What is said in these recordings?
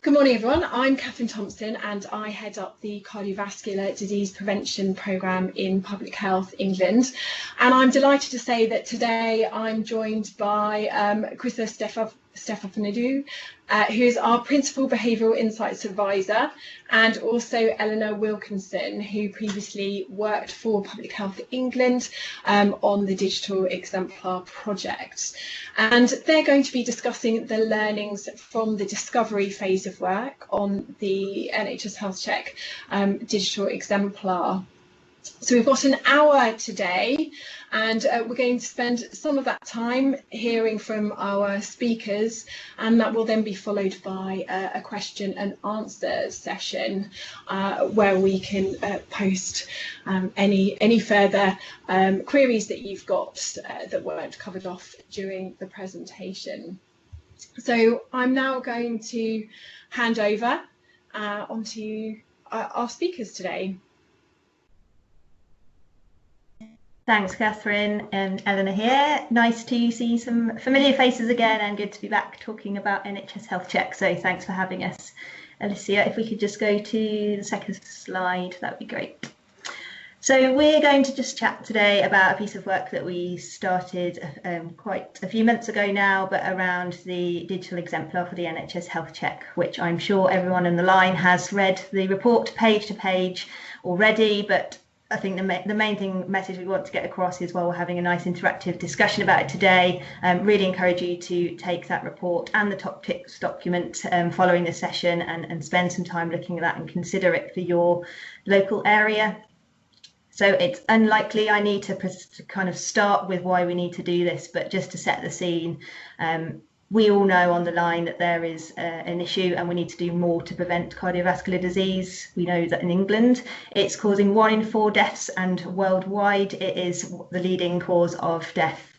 Good morning, everyone. I'm Catherine Thompson and I head up the Cardiovascular Disease Prevention Programme in Public Health England. And I'm delighted to say that today I'm joined by Krista Stefafanidou, who is our Principal Behavioural Insights Advisor, and also Eleanor Wilkinson, who previously worked for Public Health England on the Digital Exemplar project. And they're going to be discussing the learnings from the discovery phase of work on the NHS Health Check Digital Exemplar. So we've got an hour today, and we're going to spend some of that time hearing from our speakers, and that will then be followed by a question and answer session where we can post any further queries that you've got that weren't covered off during the presentation. So I'm now going to hand over onto our speakers today. Thanks, Catherine and Eleanor here. Nice to see some familiar faces again and good to be back talking about NHS Health Check. So thanks for having us. Alicia, if we could just go to the second slide, that would be great. So we're going to just chat today about a piece of work that we started quite a few months ago now, but around the digital exemplar for the NHS Health Check, which I'm sure everyone on the line has read the report page to page already, but I think the main message we want to get across is while we're having a nice interactive discussion about it today, really encourage you to take that report and the top tips document following the session and spend some time looking at that and consider it for your local area. So it's unlikely I need to kind of start with why we need to do this, but just to set the scene, we all know on the line that there is an issue and we need to do more to prevent cardiovascular disease. We know that in England, it's causing 1 in 4 deaths, and worldwide, it is the leading cause of death.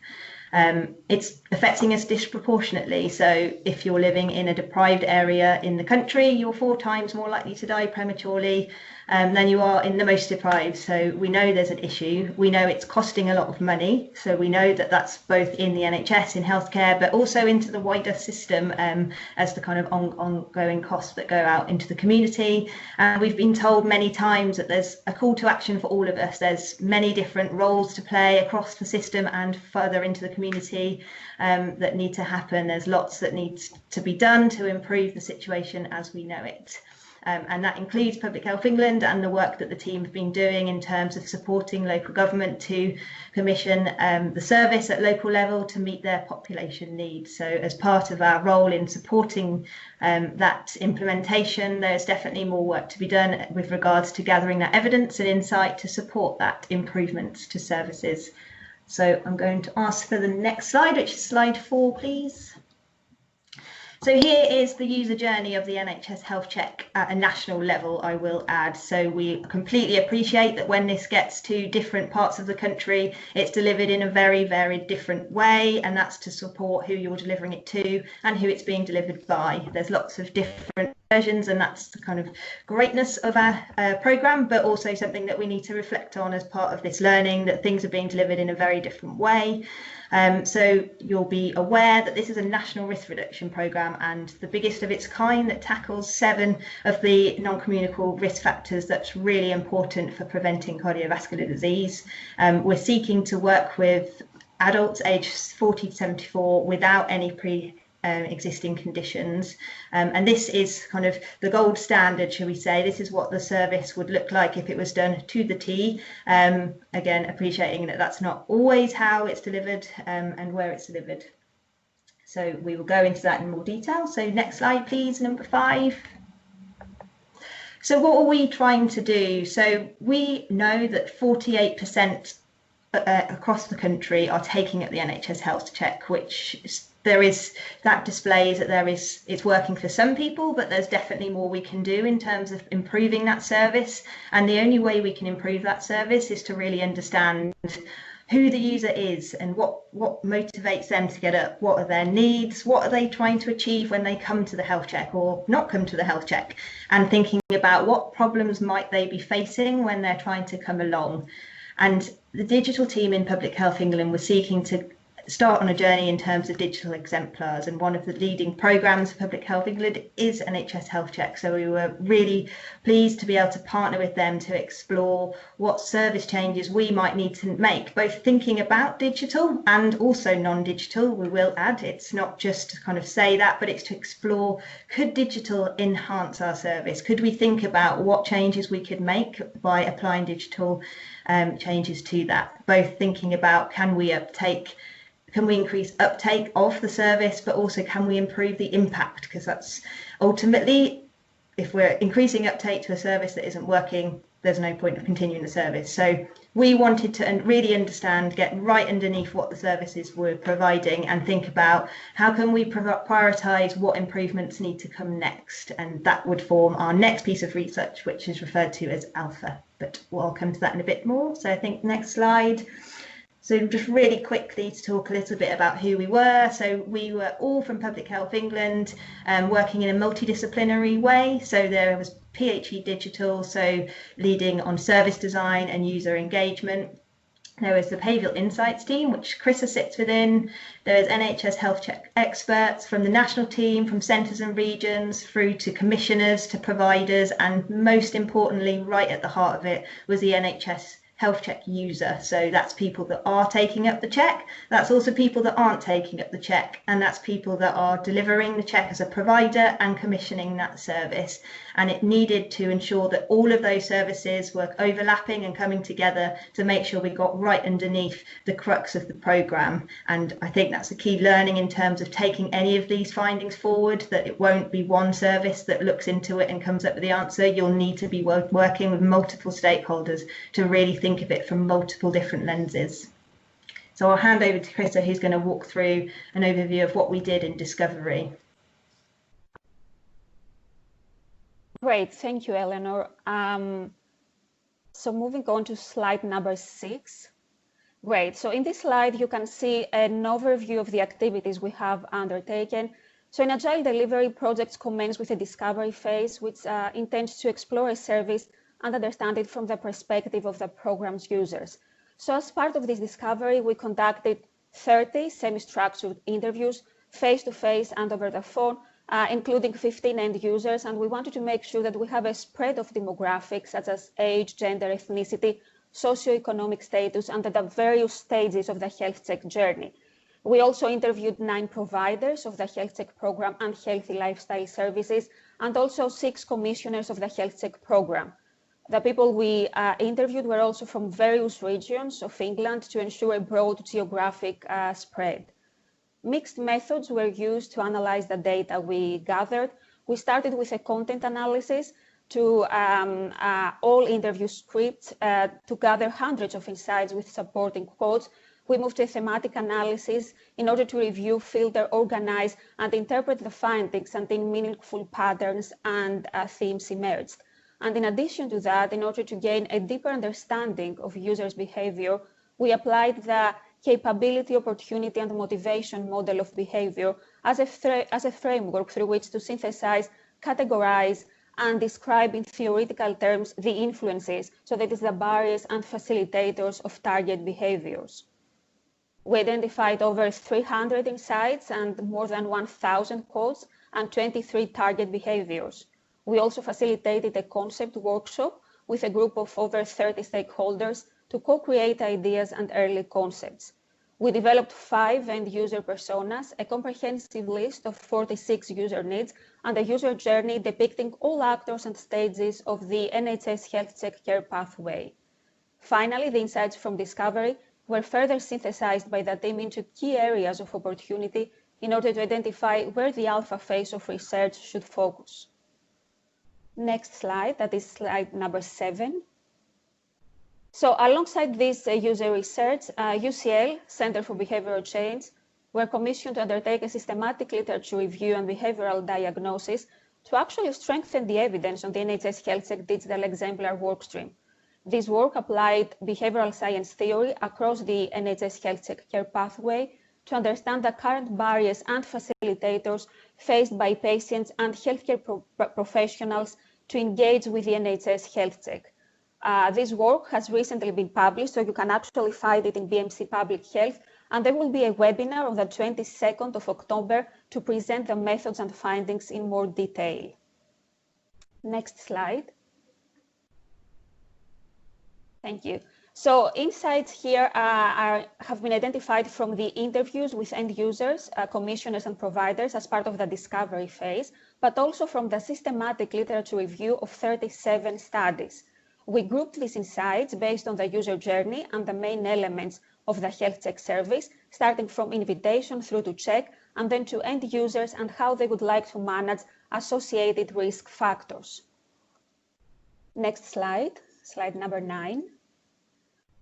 It's affecting us disproportionately. So if you're living in a deprived area in the country, you're 4 times more likely to die prematurely than you are in the most deprived. So we know there's an issue. We know it's costing a lot of money. So we know that that's both in the NHS, in healthcare, but also into the wider system as the kind of ongoing costs that go out into the community. And we've been told many times that there's a call to action for all of us. There's many different roles to play across the system and further into the community that need to happen. There's lots that needs to be done to improve the situation as we know it. And that includes Public Health England and the work that the team have been doing in terms of supporting local government to commission the service at local level to meet their population needs. So as part of our role in supporting that implementation, there's definitely more work to be done with regards to gathering that evidence and insight to support that improvement to services. So I'm going to ask for the next slide, which is slide 4, please. So here is the user journey of the NHS Health Check at a national level, I will add. So we completely appreciate that when this gets to different parts of the country, it's delivered in a very, very different way, and that's to support who you're delivering it to and who it's being delivered by. There's lots of different versions, and that's the kind of greatness of our programme, but also something that we need to reflect on as part of this learning, that things are being delivered in a very different way. So you'll be aware that this is a national risk reduction programme and the biggest of its kind that tackles 7 of the non-communicable risk factors that's really important for preventing cardiovascular disease. We're seeking to work with adults aged 40 to 74 without any existing conditions, and this is kind of the gold standard, shall we say. This is what the service would look like if it was done to the T. Again, appreciating that that's not always how it's delivered and where it's delivered. So we will go into that in more detail. So next slide, please, number 5. So what are we trying to do? So we know that 48% across the country are taking up the NHS Health Check, which that displays that it's working for some people, but there's definitely more we can do in terms of improving that service. And the only way we can improve that service is to really understand who the user is and what motivates them to get up, what are their needs, what are they trying to achieve when they come to the health check or not come to the health check, and thinking about what problems might they be facing when they're trying to come along. And the digital team in Public Health England was seeking to start on a journey in terms of digital exemplars, and one of the leading programmes for Public Health England is NHS Health Check. So we were really pleased to be able to partner with them to explore what service changes we might need to make, both thinking about digital and also non-digital. We will add, it's not just to kind of say that, but it's to explore, could digital enhance our service? Could we think about what changes we could make by applying digital changes to that? Both thinking about, can we increase uptake of the service, but also can we improve the impact? Because that's ultimately, if we're increasing uptake to a service that isn't working, there's no point of continuing the service. So we wanted to really understand, get right underneath what the services were providing and think about how can we prioritise what improvements need to come next. And that would form our next piece of research, which is referred to as Alpha. But we'll come to that in a bit more. So I think next slide. So just really quickly to talk a little bit about who we were. So we were all from Public Health England, working in a multidisciplinary way. So there was PHE Digital, so leading on service design and user engagement. There was the Behavioural Insights team, which Chrissa sits within. There was NHS Health Check experts from the national team, from centres and regions, through to commissioners, to providers, and most importantly, right at the heart of it, was the NHS Health Check user. So that's people that are taking up the check. That's also people that aren't taking up the check. And that's people that are delivering the check as a provider and commissioning that service. And it needed to ensure that all of those services were overlapping and coming together to make sure we got right underneath the crux of the programme. And I think that's a key learning in terms of taking any of these findings forward, that it won't be one service that looks into it and comes up with the answer. You'll need to be working with multiple stakeholders to really think of it from multiple different lenses. So I'll hand over to Chrissa, who's going to walk through an overview of what we did in Discovery. Great, thank you, Eleanor. So moving on to slide number 6. Great, so in this slide, you can see an overview of the activities we have undertaken. So in Agile Delivery, projects commence with a discovery phase, which intends to explore a service and understand it from the perspective of the program's users. So as part of this discovery, we conducted 30 semi-structured interviews, face-to-face and over the phone, including 15 end users, and we wanted to make sure that we have a spread of demographics such as age, gender, ethnicity, socioeconomic status, and at the various stages of the health check journey. We also interviewed 9 providers of the health check program and healthy lifestyle services, and also 6 commissioners of the health check program. The people we interviewed were also from various regions of England to ensure a broad geographic spread. Mixed methods were used to analyze the data we gathered. We started with a content analysis to all interview scripts to gather hundreds of insights with supporting quotes. We moved to a thematic analysis in order to review, filter, organize, and interpret the findings until meaningful patterns and themes emerged. And in addition to that, in order to gain a deeper understanding of users' behavior, we applied the capability, opportunity, and motivation model of behavior as a framework through which to synthesize, categorize, and describe in theoretical terms the influences, so that is the barriers and facilitators of target behaviors. We identified over 300 insights and more than 1,000 quotes and 23 target behaviors. We also facilitated a concept workshop with a group of over 30 stakeholders to co-create ideas and early concepts. We developed 5 end-user personas, a comprehensive list of 46 user needs, and a user journey depicting all actors and stages of the NHS Health Check care pathway. Finally, the insights from Discovery were further synthesized by the team into key areas of opportunity in order to identify where the alpha phase of research should focus. Next slide, that is slide number 7. So alongside this user research, UCL, Center for Behavioral Change, were commissioned to undertake a systematic literature review and behavioral diagnosis to actually strengthen the evidence on the NHS Health Check digital exemplar workstream. This work applied behavioral science theory across the NHS Health Check care pathway to understand the current barriers and facilitators faced by patients and healthcare professionals to engage with the NHS Health Check. This work has recently been published, so you can actually find it in BMC Public Health, And there will be a webinar on the 22nd of October to present the methods and findings in more detail. Next slide. Thank you. So insights here have been identified from the interviews with end users, commissioners and providers as part of the discovery phase, but also from the systematic literature review of 37 studies. We grouped these insights based on the user journey and the main elements of the health check service, starting from invitation through to check, and then to end users and how they would like to manage associated risk factors. Next slide, slide number 9.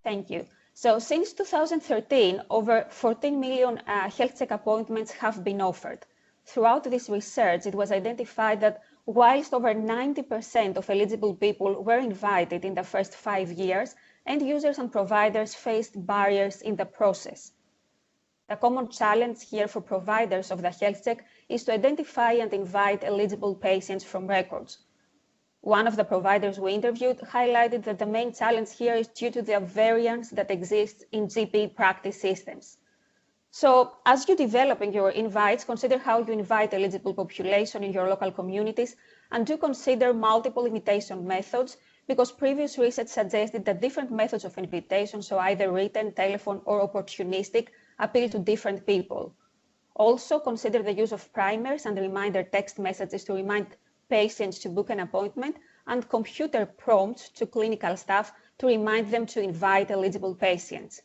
Thank you. So since 2013, over 14 million health check appointments have been offered. Throughout this research, it was identified that whilst over 90% of eligible people were invited in the first 5 years, end users and providers faced barriers in the process. The common challenge here for providers of the health check is to identify and invite eligible patients from records. One of the providers we interviewed highlighted that the main challenge here is due to the variance that exists in GP practice systems. So as you're developing your invites, consider how you invite eligible population in your local communities, and do consider multiple invitation methods, because previous research suggested that different methods of invitation, so either written, telephone, or opportunistic, appeal to different people. Also consider the use of primers and reminder text messages to remind patients to book an appointment, and computer prompts to clinical staff to remind them to invite eligible patients.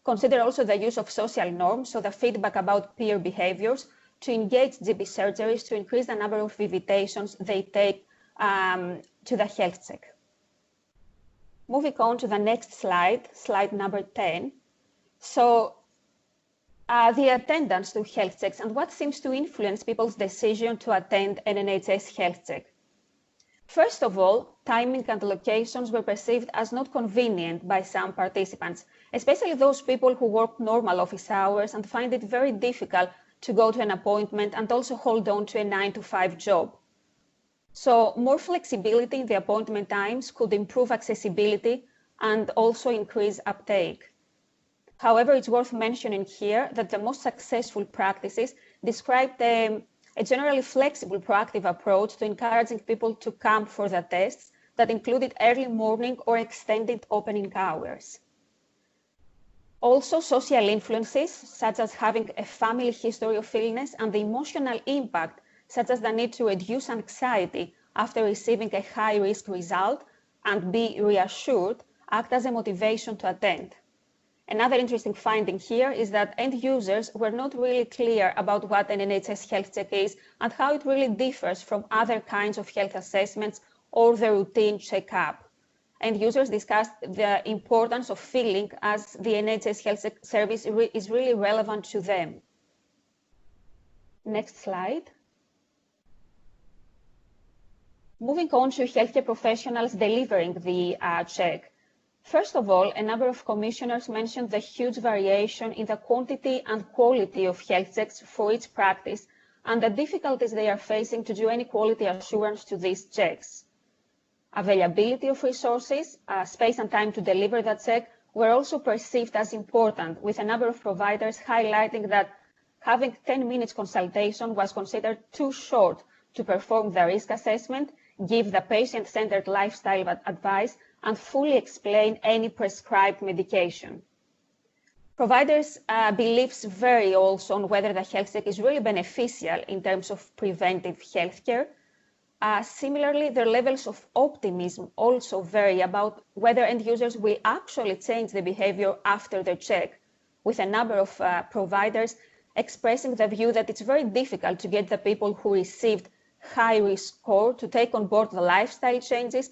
Consider also the use of social norms, so the feedback about peer behaviors, to engage GP surgeries to increase the number of invitations they take to the health check. Moving on to the next slide, slide number 10. So the attendance to health checks and what seems to influence people's decision to attend an NHS health check. First of all, timing and locations were perceived as not convenient by some participants, especially those people who work normal office hours and find it very difficult to go to an appointment and also hold on to a 9-to-5 job. So more flexibility in the appointment times could improve accessibility and also increase uptake. However, it's worth mentioning here that the most successful practices described a generally flexible, proactive approach to encouraging people to come for the tests that included early morning or extended opening hours. Also, social influences, such as having a family history of illness, and the emotional impact, such as the need to reduce anxiety after receiving a high-risk result and be reassured, act as a motivation to attend. Another interesting finding here is that end users were not really clear about what an NHS health check is and how it really differs from other kinds of health assessments or the routine checkup. End users discussed the importance of feeling as the NHS health check service is really relevant to them. Next slide. Moving on to healthcare professionals delivering the check. First of all, a number of commissioners mentioned the huge variation in the quantity and quality of health checks for each practice and the difficulties they are facing to do any quality assurance to these checks. Availability of resources, space and time to deliver that check were also perceived as important, with a number of providers highlighting that having 10 minutes consultation was considered too short to perform the risk assessment, give the patient-centered lifestyle advice, and fully explain any prescribed medication. Providers' beliefs vary also on whether the health check is really beneficial in terms of preventive healthcare. Similarly, their levels of optimism also vary about whether end users will actually change the behavior after their check, with a number of providers expressing the view that it's very difficult to get the people who received high-risk score to take on board the lifestyle changes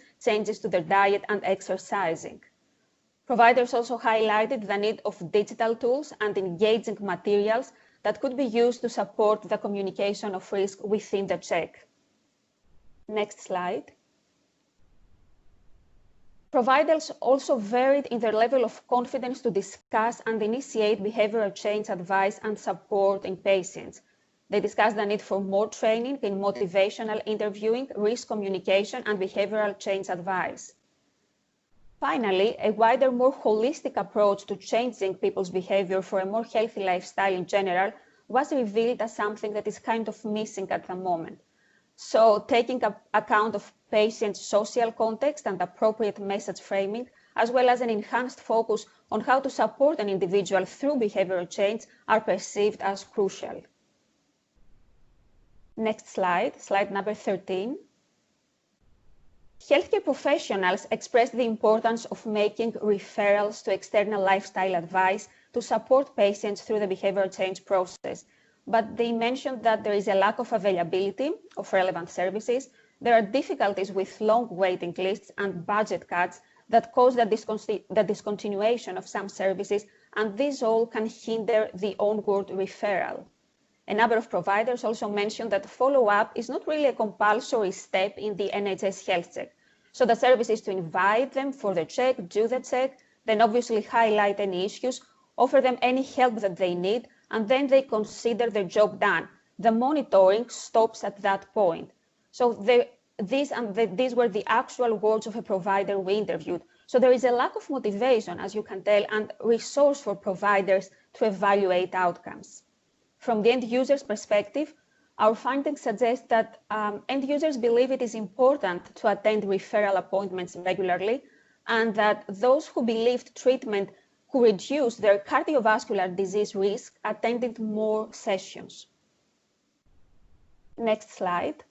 to their diet and exercising. Providers also highlighted the need of digital tools and engaging materials that could be used to support the communication of risk within the check. Next slide. Providers also varied in their level of confidence to discuss and initiate behavioral change advice and support in patients. They discussed the need for more training in motivational interviewing, risk communication, and behavioral change advice. Finally, a wider, more holistic approach to changing people's behavior for a more healthy lifestyle in general was revealed as something that is kind of missing at the moment. So, taking account of patients' social context and appropriate message framing, as well as an enhanced focus on how to support an individual through behavioral change, are perceived as crucial. Next slide, slide number 13. Healthcare professionals expressed the importance of making referrals to external lifestyle advice to support patients through the behavioral change process. But they mentioned that there is a lack of availability of relevant services. There are difficulties with long waiting lists and budget cuts that cause the discontinuation of some services, and this all can hinder the onward referral. A number of providers also mentioned that follow-up is not really a compulsory step in the NHS Health Check. So the service is to invite them for the check, do the check, then obviously highlight any issues, offer them any help that they need, and then they consider their job done. The monitoring stops at that point. So these were the actual words of a provider we interviewed. So there is a lack of motivation, as you can tell, and resource for providers to evaluate outcomes. From the end user's perspective, our findings suggest that end users believe it is important to attend referral appointments regularly, and that those who believed treatment could reduce their cardiovascular disease risk attended more sessions. Next slide.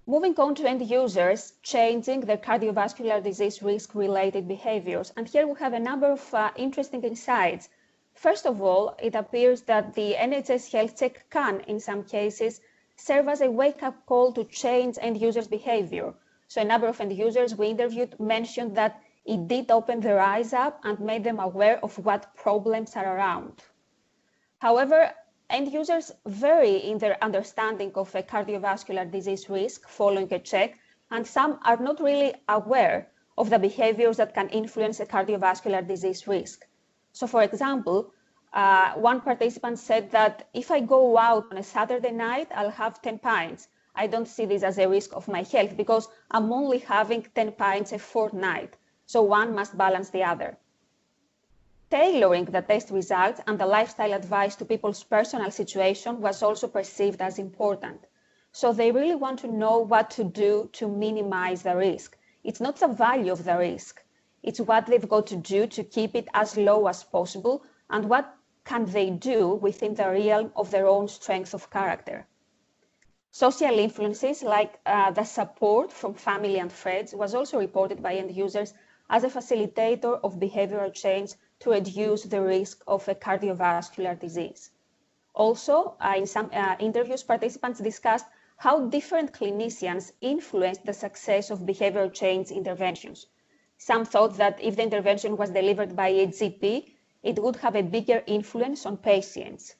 Moving on to end users changing their cardiovascular disease risk-related behaviors. And here we have a number of interesting insights. First of all, it appears that the NHS Health Check can, in some cases, serve as a wake-up call to change end users' behavior. So a number of end users we interviewed mentioned that it did open their eyes up and made them aware of what problems are around. However, end users vary in their understanding of a cardiovascular disease risk following a check, and some are not really aware of the behaviors that can influence a cardiovascular disease risk. So, for example, one participant said that if I go out on a Saturday night, I'll have 10 pints. I don't see this as a risk of my health because I'm only having 10 pints a fortnight. So one must balance the other. Tailoring the test results and the lifestyle advice to people's personal situation was also perceived as important. So they really want to know what to do to minimize the risk. It's not the value of the risk. It's what they've got to do to keep it as low as possible, and what can they do within the realm of their own strength of character. Social influences like the support from family and friends was also reported by end users as a facilitator of behavioral change to reduce the risk of a cardiovascular disease. Also, in some interviews, participants discussed how different clinicians influenced the success of behavioral change interventions. Some thought that if the intervention was delivered by a GP, it would have a bigger influence on patients.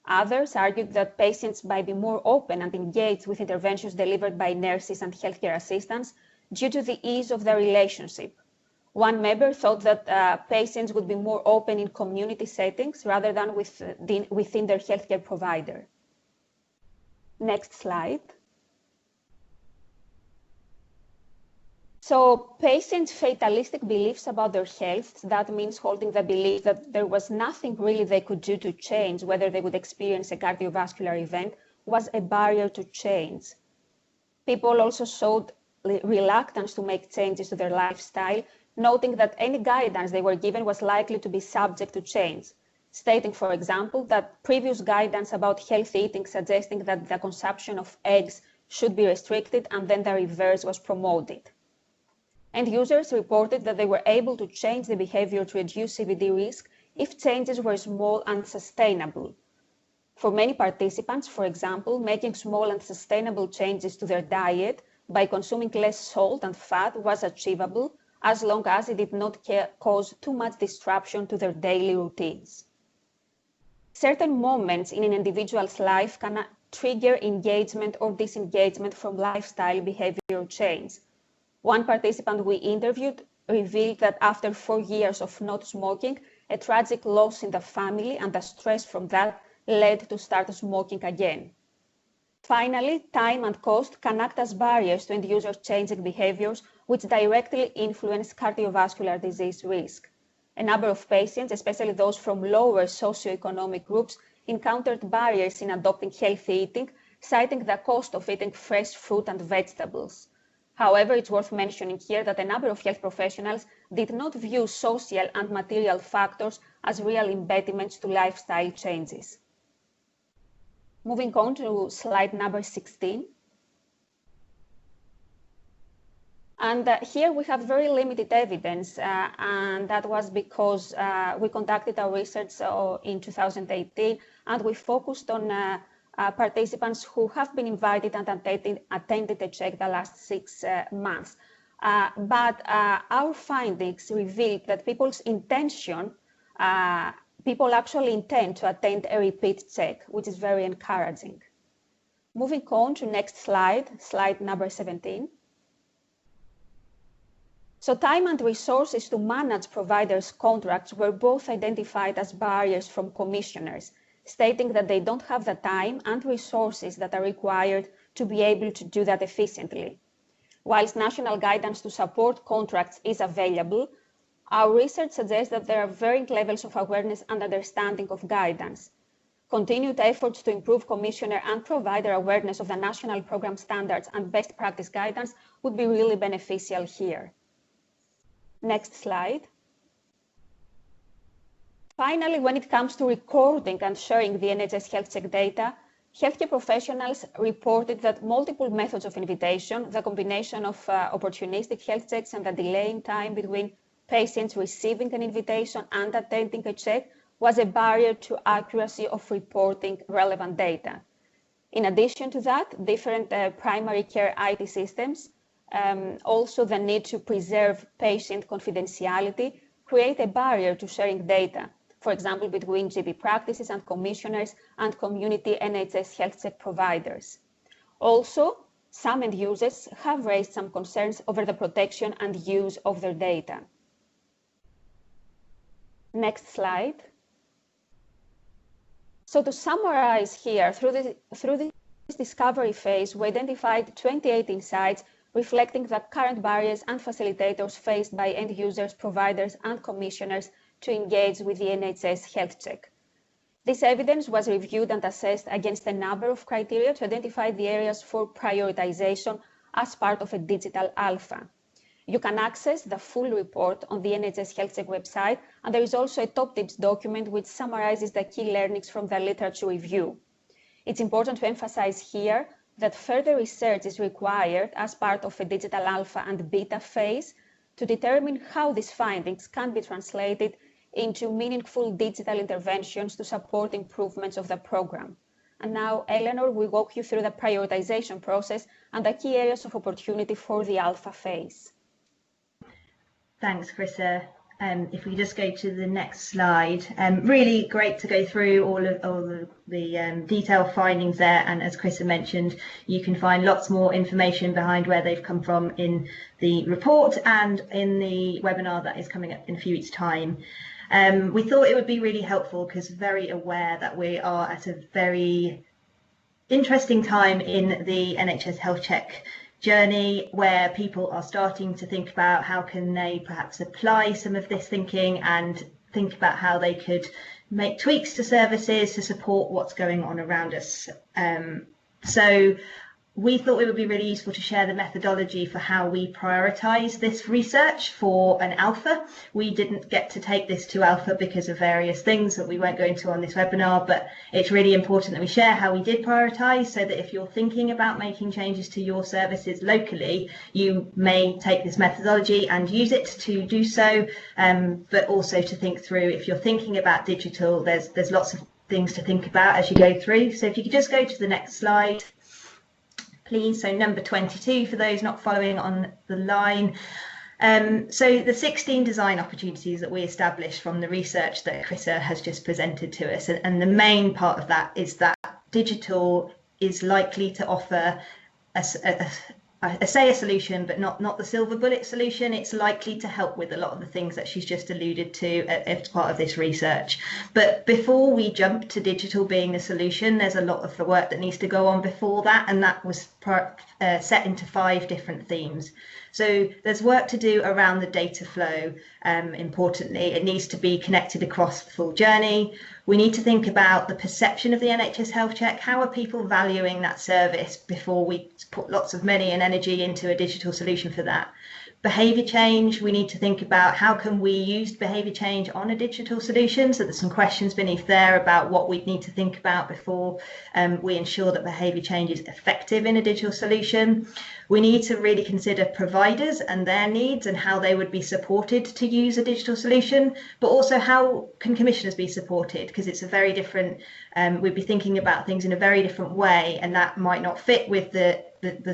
Others argued that patients might be more open and engaged with interventions delivered by nurses and healthcare assistants due to the ease of the relationship. One member thought that patients would be more open in community settings rather than within their healthcare provider. Next slide. So patients' fatalistic beliefs about their health, that means holding the belief that there was nothing really they could do to change whether they would experience a cardiovascular event, was a barrier to change. People also showed reluctance to make changes to their lifestyle, noting that any guidance they were given was likely to be subject to change, stating, for example, that previous guidance about healthy eating suggesting that the consumption of eggs should be restricted, and then the reverse was promoted. End users reported that they were able to change the behavior to reduce CVD risk if changes were small and sustainable. For many participants, for example, making small and sustainable changes to their diet by consuming less salt and fat was achievable, as long as it did not cause too much disruption to their daily routines. Certain moments in an individual's life can trigger engagement or disengagement from lifestyle behavioral change. One participant we interviewed revealed that after 4 years of not smoking, a tragic loss in the family and the stress from that led to start smoking again. Finally, time and cost can act as barriers to end users changing behaviors, which directly influence cardiovascular disease risk. A number of patients, especially those from lower socioeconomic groups, encountered barriers in adopting healthy eating, citing the cost of eating fresh fruit and vegetables. However, it's worth mentioning here that a number of health professionals did not view social and material factors as real impediments to lifestyle changes. Moving on to slide number 16. And here we have very limited evidence, and that was because we conducted our research in 2018, and we focused on participants who have been invited and attended a check the last 6 months. But our findings revealed that people's intention, people actually intend to attend a repeat check, which is very encouraging. Moving on to next slide, slide number 17. So time and resources to manage providers' contracts were both identified as barriers from commissioners, stating that they don't have the time and resources that are required to be able to do that efficiently. Whilst national guidance to support contracts is available, our research suggests that there are varying levels of awareness and understanding of guidance. Continued efforts to improve commissioner and provider awareness of the national program standards and best practice guidance would be really beneficial here. Next slide. Finally, when it comes to recording and sharing the NHS Health Check data, healthcare professionals reported that multiple methods of invitation, the combination of opportunistic health checks and the delay in time between patients receiving an invitation and attending a check, was a barrier to accuracy of reporting relevant data. In addition to that, different primary care IT systems, also the need to preserve patient confidentiality, create a barrier to sharing data, for example, between GP practices and commissioners and community NHS Health Check providers. Also, some end users have raised some concerns over the protection and use of their data. Next slide. So to summarize here, through this discovery phase, we identified 28 insights reflecting the current barriers and facilitators faced by end users, providers, and commissioners to engage with the NHS Health Check. This evidence was reviewed and assessed against a number of criteria to identify the areas for prioritization as part of a digital alpha. You can access the full report on the NHS Health Check website, and there is also a top tips document which summarizes the key learnings from the literature review. It's important to emphasize here that further research is required as part of a digital alpha and beta phase to determine how these findings can be translated into meaningful digital interventions to support improvements of the program. And now Eleanor will walk you through the prioritization process and the key areas of opportunity for the alpha phase. Thanks, Carissa. If we just go to the next slide, really great to go through all of the detailed findings there. And as Carissa mentioned, you can find lots more information behind where they've come from in the report and in the webinar that is coming up in a few weeks' time. We thought it would be really helpful because very aware that we are at a very interesting time in the NHS Health Check journey where people are starting to think about how can they perhaps apply some of this thinking and think about how they could make tweaks to services to support what's going on around us. So we thought it would be really useful to share the methodology for how we prioritise this research for an alpha. We didn't get to take this to alpha because of various things that we won't go into on this webinar, but it's really important that we share how we did prioritise so that if you're thinking about making changes to your services locally, you may take this methodology and use it to do so, but also to think through if you're thinking about digital, there's lots of things to think about as you go through. So if you could just go to the next slide, please. So number 22 for those not following on the line. So the 16 design opportunities that we established from the research that Carissa has just presented to us, and the main part of that is that digital is likely to offer I say a solution, but not the silver bullet solution. It's likely to help with a lot of the things that she's just alluded to as part of this research. But before we jump to digital being the solution, there's a lot of the work that needs to go on before that, and that was set into 5 different themes. So there's work to do around the data flow. Importantly, it needs to be connected across the full journey. We need to think about the perception of the NHS Health Check. How are people valuing that service before we put lots of money and energy into a digital solution for that? Behaviour change, we need to think about how can we use behaviour change on a digital solution. So there's some questions beneath there about what we need to think about before we ensure that behaviour change is effective in a digital solution. We need to really consider providers and their needs and how they would be supported to use a digital solution, but also how can commissioners be supported, because it's a very different, we'd be thinking about things in a very different way, and that might not fit with the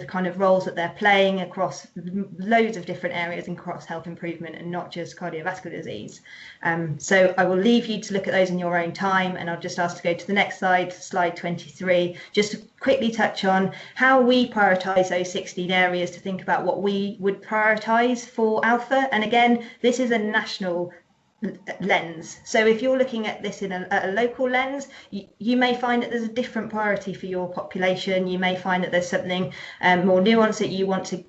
kind of roles that they're playing across loads of different areas in cross health improvement and not just cardiovascular disease. So I will leave you to look at those in your own time, and I'll just ask to go to the next slide, slide 23, just to quickly touch on how we prioritise those 16 areas to think about what we would prioritise for Alpha. And again, this is a national lens. So if you're looking at this in a local lens, you may find that there's a different priority for your population. You may find that there's something more nuanced that you want to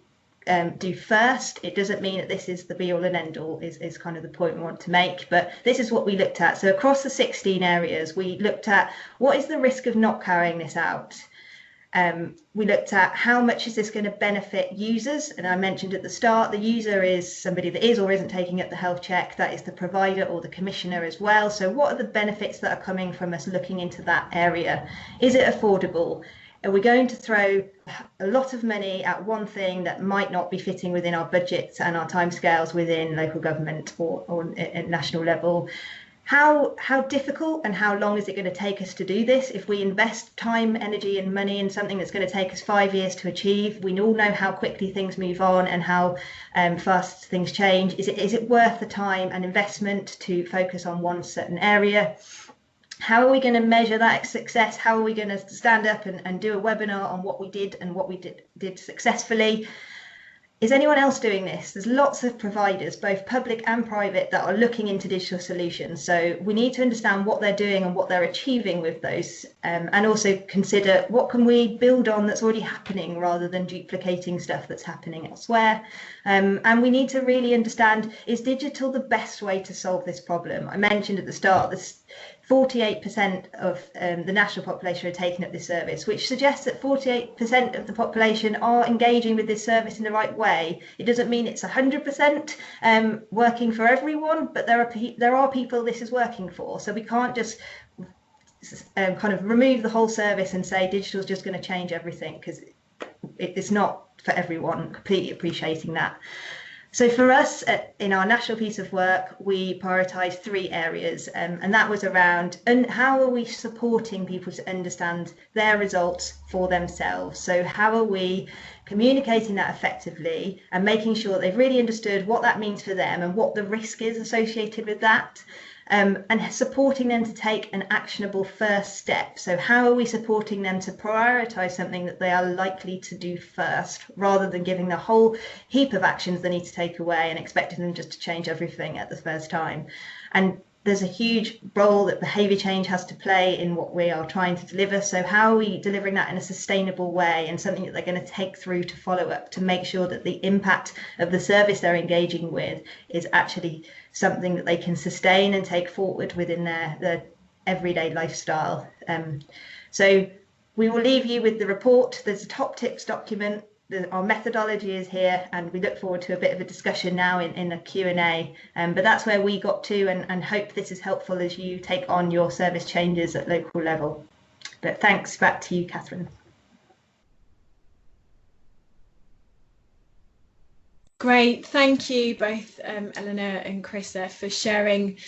do first. It doesn't mean that this is the be all and end all, is kind of the point we want to make, but this is what we looked at. So across the 16 areas, we looked at what is the risk of not carrying this out. We looked at how much is this going to benefit users, and I mentioned at the start the user is somebody that is or isn't taking up the health check. That is the provider or the commissioner as well. So what are the benefits that are coming from us looking into that area? Is it affordable? Are we going to throw a lot of money at one thing that might not be fitting within our budgets and our timescales within local government or at national level? How difficult and how long is it going to take us to do this? If we invest time, energy and money in something that's going to take us 5 years to achieve, we all know how quickly things move on and how fast things change. Is it worth the time and investment to focus on one certain area? How are we going to measure that success? How are we going to stand up and do a webinar on what we did and what we did successfully? Is anyone else doing this? There's lots of providers, both public and private, that are looking into digital solutions. So we need to understand what they're doing and what they're achieving with those, and also consider what can we build on that's already happening rather than duplicating stuff that's happening elsewhere. And we need to really understand, is digital the best way to solve this problem? I mentioned at the start, this 48% of the national population are taking up this service, which suggests that 48% of the population are engaging with this service in the right way. It doesn't mean it's 100% working for everyone, but there are people this is working for. So we can't just kind of remove the whole service and say digital is just going to change everything, because it's not for everyone. Completely appreciating that. So for us, in our national piece of work, we prioritised 3 areas, and that was around how are we supporting people to understand their results for themselves. So how are we communicating that effectively and making sure that they've really understood what that means for them and what the risk is associated with that. And supporting them to take an actionable first step. So how are we supporting them to prioritise something that they are likely to do first, rather than giving the whole heap of actions they need to take away and expecting them just to change everything at the first time. And there's a huge role that behaviour change has to play in what we are trying to deliver. So how are we delivering that in a sustainable way and something that they're going to take through to follow up to make sure that the impact of the service they're engaging with is actually something that they can sustain and take forward within their everyday lifestyle. So we will leave you with the report. There's a top tips document. Our methodology is here, and we look forward to a bit of a discussion now in a Q&A. But that's where we got to, and hope this is helpful as you take on your service changes at local level. But thanks, back to you, Catherine. Great, thank you both Eleanor and Chrissa for sharing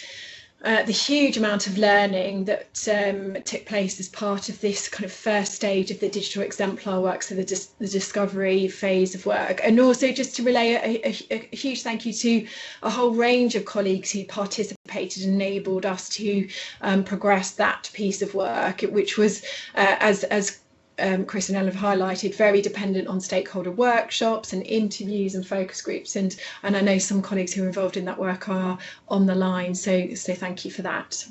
the huge amount of learning that took place as part of this kind of first stage of the digital exemplar work, so the discovery phase of work. And also just to relay a huge thank you to a whole range of colleagues who participated and enabled us to progress that piece of work, which was, as Chris and Ellen have highlighted, very dependent on stakeholder workshops and interviews and focus groups, and I know some colleagues who are involved in that work are on the line, so thank you for that.